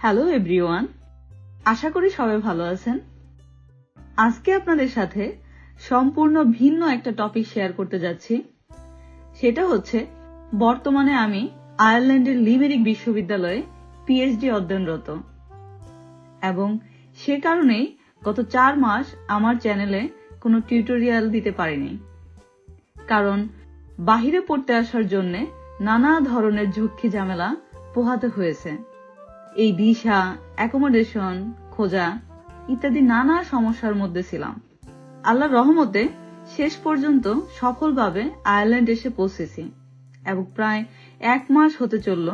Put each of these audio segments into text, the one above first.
Hello everyone, আশা করি সবাই ভালো আছেন। আজকে আপনাদের সাথে সম্পূর্ণ ভিন্ন একটা টপিক শেয়ার করতে যাচ্ছি। সেটা হচ্ছে বর্তমানে আমি আয়ারল্যান্ডের লিমেরিক বিশ্ববিদ্যালয়ে পিএইচডি অধ্যয়নরত এবং সে কারণেই গত 4 মাস আমার চ্যানেলে কোনো টিউটোরিয়াল দিতে পারিনি, কারণ বাহিরে পড়তে আসার জন্য নানা ধরনের ঝুঁকি ঝামেলা পোহাতে হয়েছে। এই ভিসা, অ্যাকোমোডেশন খোঁজা ইত্যাদি নানা সমস্যার মধ্যে ছিলাম। আল্লাহর রহমতে শেষ পর্যন্ত সফলভাবে আয়ারল্যান্ড এসে পৌঁছেছি এবং প্রায় 1 মাস হতে চলল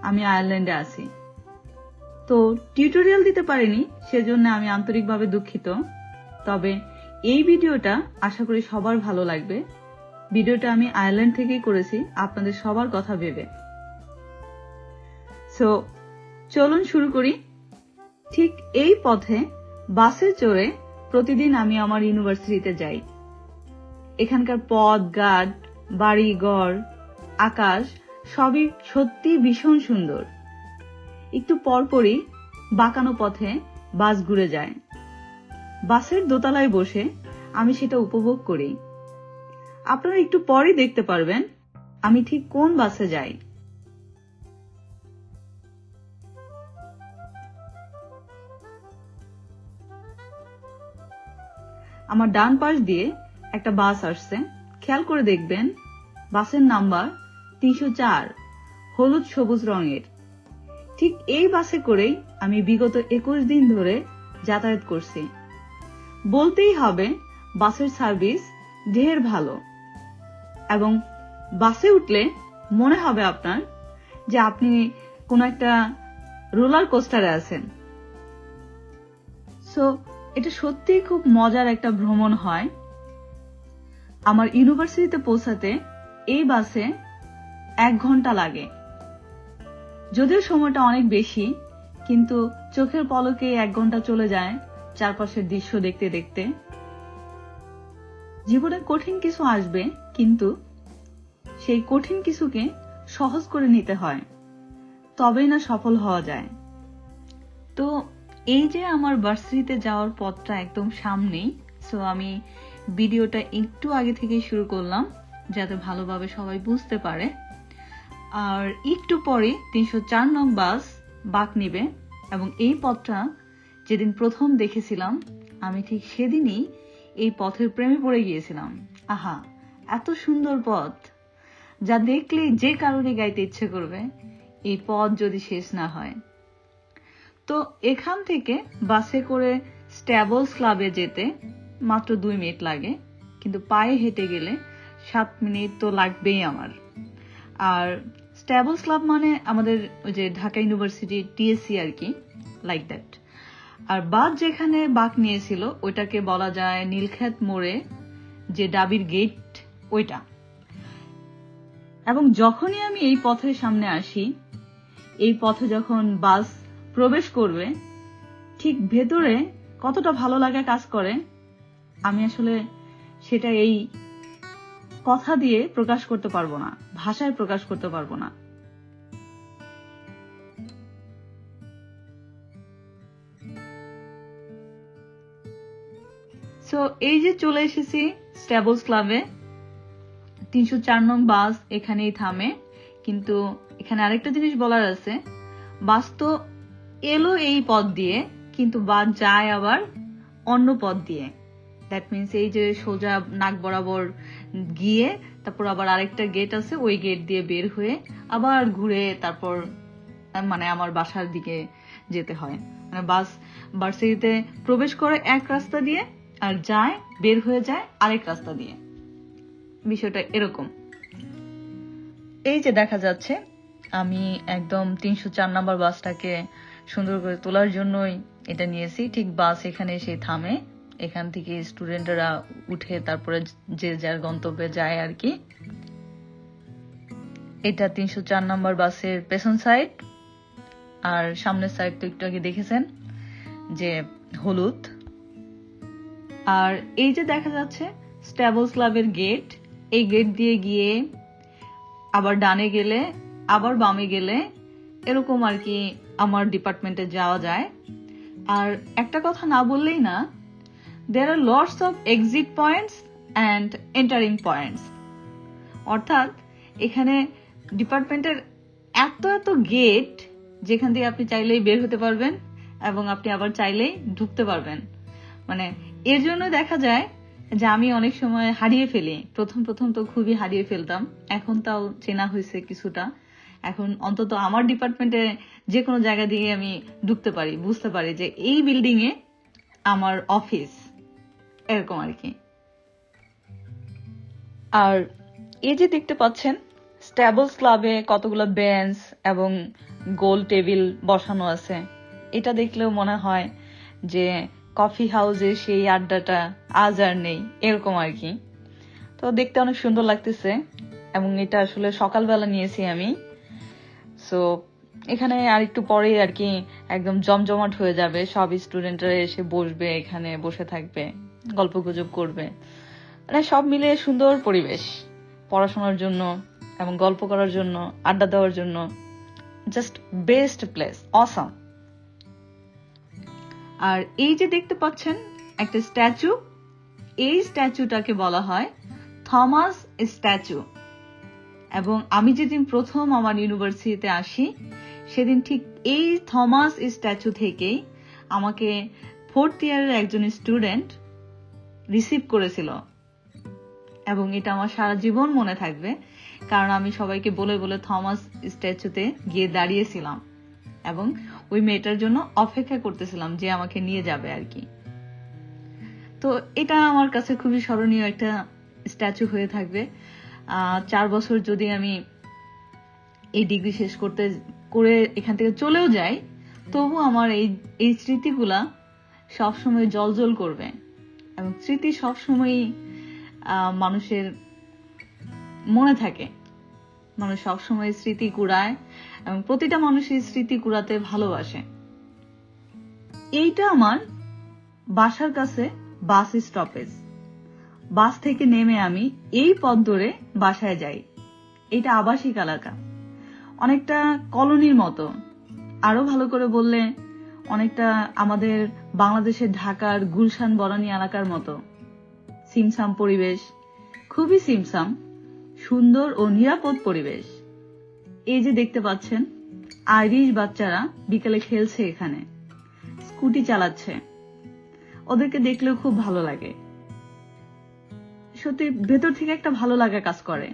আমি আয়ারল্যান্ডে আছি। তো টিউটোরিয়াল দিতে পারিনি, সেজন্য আমি আন্তরিকভাবে দুঃখিত। তবে এই ভিডিওটা আশা করি সবার ভালো লাগবে। ভিডিওটা আমি আয়ারল্যান্ড থেকেই করেছি আপনাদের সবার কথা ভেবে। সো চলুন শুরু করি। ঠিক এই পথে বাসে চড়ে প্রতিদিন আমি আমার ইউনিভার্সিটিতে যাই। এখানকার পথ ঘাট, বাড়ি ঘর, আকাশ সবই সত্যি ভীষণ সুন্দর। একটু পরপরই বাঁকানো পথে বাস ঘুরে যায়। বাসের দোতলায় বসে আমি সেটা উপভোগ করি। আপনারা একটু পরেই দেখতে পারবেন আমি ঠিক কোন বাসে যাই। আমার ডান পাশ দিয়ে একটা বাস আসছে, খেয়াল করে দেখবেন বাসের নাম্বার 304, হলুদ সবুজ রঙের। ঠিক এই বাসে করেই আমি বিগত 21 দিন ধরে যাতায়াত করছি। বলতেই হবে বাসের সার্ভিস ঢের ভালো এবং বাসে উঠলে মনে হবে আপনার যে আপনি কোনো একটা রোলার কোস্টারে আছেন। সো এটা সত্যিই খুব মজার একটা ভ্রমণ হয়। আমার ইউনিভার্সিটিতে পৌঁছাতে এই বাসে 1 ঘন্টা লাগে। যদিও সময়টা অনেক বেশি, কিন্তু চোখের পলকে 1 ঘন্টা চলে যায় চারপাশের দৃশ্য দেখতে দেখতে। জীবনে কঠিন কিছু আসবে, কিন্তু সেই কঠিন কিছুকে সহজ করে নিতে হয়, তবেই না সফল হওয়া যায়। তো এই যে আমার ভার্সিটিতে যাওয়ার পথটা একদম সামনেই, সো আমি ভিডিওটা একটু আগে থেকে শুরু করলাম যাতে ভালোভাবে সবাই বুঝতে পারে। আর একটু পরে 304 নং বাস বাঁক নিবে এবং এই পথটা যেদিন প্রথম দেখেছিলাম আমি ঠিক সেদিনই এই পথের প্রেমে পড়ে গিয়েছিলাম। আহা, এত সুন্দর পথ যা দেখলেই যে কারণে গাইতে ইচ্ছে করবে, এই পথ যদি শেষ না হয়। তো এখান থেকে বাসে করে স্ট্যাবলস ক্লাবে যেতে মাত্র 2 মিনিট লাগে, কিন্তু পায়ে হেঁটে গেলে 7 মিনিট তো লাগবেই আমার। আর স্ট্যাবলস ক্লাব মানে আমাদের ওই যে ঢাকা ইউনিভার্সিটি টিএসসি আর কি, লাইক দ্যাট। আর বাস যেখানে বাঁক নিয়েছিল ওইটাকে বলা যায় নীলক্ষেত মোড়ে যে ডাবির গেট, ওইটা। এবং যখনই আমি এই পথের সামনে আসি, এই পথে যখন বাস প্রবেশ করবে, ঠিক ভেতরে কতটা ভালো লাগা কাজ করে আমি আসলে সেটা এই কথা দিয়ে প্রকাশ করতে পারবো না, ভাষায় প্রকাশ করতে পারবো না। সো এই যে চলে এসেছি স্ট্যাবলস ক্লাবে। 304 নং বাস এখানেই থামে, কিন্তু এখানে আরেকটা জিনিস বলার আছে, বাস তো এলো এই পথ দিয়ে, কিন্তু বাস যায় আবার অন্য পথ দিয়ে। দ্যাট মিনস এই যে সোজা নাক বরাবর গিয়ে তারপর আবার আরেকটা গেট আছে, ওই গেট দিয়ে বের হয়ে আবার ঘুরে তারপর মানে আমার বাসার দিকে যেতে হয়। মানে বাস ভার্সিটিতে প্রবেশ করে এক রাস্তা দিয়ে আর যায়, বের হয়ে যায় আরেক রাস্তা দিয়ে। বিষয়টা এরকম। এই যে দেখা যাচ্ছে আমি একদম 304 নাম্বার বাসটাকে সুন্দর করে তোলার জন্যই এটা নিয়েছি। ঠিক বাস এখানে এসে থামে, এখান থেকে স্টুডেন্টরা উঠে তারপরে যে যার গন্তব্যে যায় আর কি। এটা 304 নাম্বার বাসের পেছন সাইড, আর সামনের সাইড তো একটু আগে দেখেছেন যে হলুদ। আর এই যে দেখা যাচ্ছে স্ট্যাবলস ক্লাবের গেট, এই গেট দিয়ে গিয়ে আবার ডানে গেলে আবার বামে গেলে এরকম আর কি আমার ডিপার্টমেন্টে যাওয়া যায়। আর একটা কথা না বললেই না, there are lots of exit points and entering points, অর্থাৎ এখানে ডিপার্টমেন্টের এত এত গেট যেখান থেকে আপনি চাইলেই বের হতে পারবেন এবং আপনি আবার চাইলেই ঢুকতে পারবেন। মানে এর জন্য দেখা যায় যে আমি অনেক সময় হারিয়ে ফেলি। প্রথম প্রথম তো খুবই হারিয়ে ফেলতাম, এখন তাও চেনা হয়েছে কিছুটা। এখন অন্তত আমার ডিপার্টমেন্টে যে কোনো জায়গা দিয়ে আমি ঢুকতে পারি, বুঝতে পারি যে এই বিল্ডিং এ আমার অফিস, এরকম আর কি। আর এই যে দেখতে পাচ্ছেন স্ট্যাবলস ক্লাবে কতগুলো বেঞ্চ এবং গোল টেবিল বসানো আছে, এটা দেখলেও মনে হয় যে কফি হাউসে সেই আড্ডাটা আজ আর নেই, এরকম আর কি। তো দেখতে অনেক সুন্দর লাগতেছে এবং এটা আসলে সকালবেলা নিয়েছি আমি। সো এখানে আর একটু পরে আর কি একদম জমজমাট হয়ে যাবে, সব স্টুডেন্টরা এসে বসবে, এখানে বসে থাকবে, গল্প গুজব করবে। মানে সব মিলে সুন্দর পরিবেশ পড়াশোনার জন্য এবং গল্প করার জন্য, আড্ডা দেওয়ার জন্য। Just best place, awesome. আর এই যে দেখতে পাচ্ছেন একটা স্ট্যাচু, এই স্ট্যাচুটাকে বলা হয় থমাস স্ট্যাচু। এবং আমি যেদিন প্রথম আমার ইউনিভার্সিটিতে আসি সেদিন ঠিক এই থমাস স্ট্যাচু থেকেই আমাকে 4th ইয়ারের একজন স্টুডেন্ট রিসিভ করেছিল। এবং এটা আমার সারা জীবন মনে থাকবে, কারণ আমি সবাইকে বলে বলে থমাস স্ট্যাচুতে গিয়ে দাঁড়িয়েছিলাম এবং ওই মেয়েটার জন্য অপেক্ষা করতেছিলাম যে আমাকে নিয়ে যাবে আর কি। তো এটা আমার কাছে খুবই স্মরণীয় একটা স্ট্যাচু হয়ে থাকবে। 4 বছর যদি আমি এই ডিগ্রি শেষ করে এখান থেকে চলেও যাই, তবু আমার এই স্মৃতিগুলা সবসময় জলজল করবে। এবং স্মৃতি সবসময় মানুষের মনে থাকে, মানুষ সবসময় স্মৃতি কুড়ায় এবং প্রতিটা মানুষের স্মৃতি কুড়াতে ভালোবাসে। এইটা আমার বাসার কাছে বাস স্টপেজ। বাস থেকে নেমে আমি এই পথ ধরে বাসায় যাই। এটা আবাসিক এলাকা, অনেকটা কলোনির মতো, আরো ভালো করে বললে অনেকটা আমাদের বাংলাদেশের ঢাকার গুলশান বনানী এলাকার মতো। সিমসাম পরিবেশ, খুবই সিমসাম, সুন্দর ও নিরাপদ পরিবেশ। এই যে দেখতে পাচ্ছেন আইরিশ বাচ্চারা বিকেলে খেলছে, এখানে স্কুটি চালাচ্ছে, ওদেরকে দেখলেও খুব ভালো লাগে। সত্যি ভেতর থেকে একটা ভালো লাগা কাজ করে।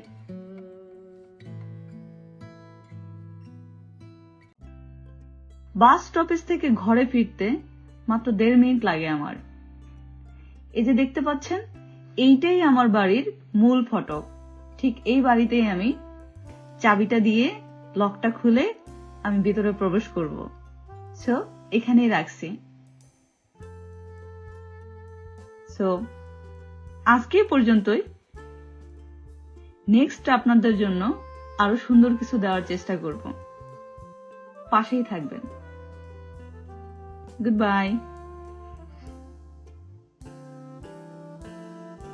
বাস স্টপেজ থেকে ঘরে ফিরতে মাত্র 1.5 মিনিট লাগে আমার। এই যে দেখতে পাচ্ছেন এইটাই আমার বাড়ির মূল ফটক। ঠিক এই বাড়িতেই আমি চাবিটা দিয়ে লকটা খুলে আমি ভিতরে প্রবেশ করব। সো এখানেই রাখছি। সো আজকে পর্যন্তই। নেক্সট আপনাদের জন্য আরো সুন্দর কিছু দেওয়ার চেষ্টা করব। পাশেই থাকবেন। Good bye.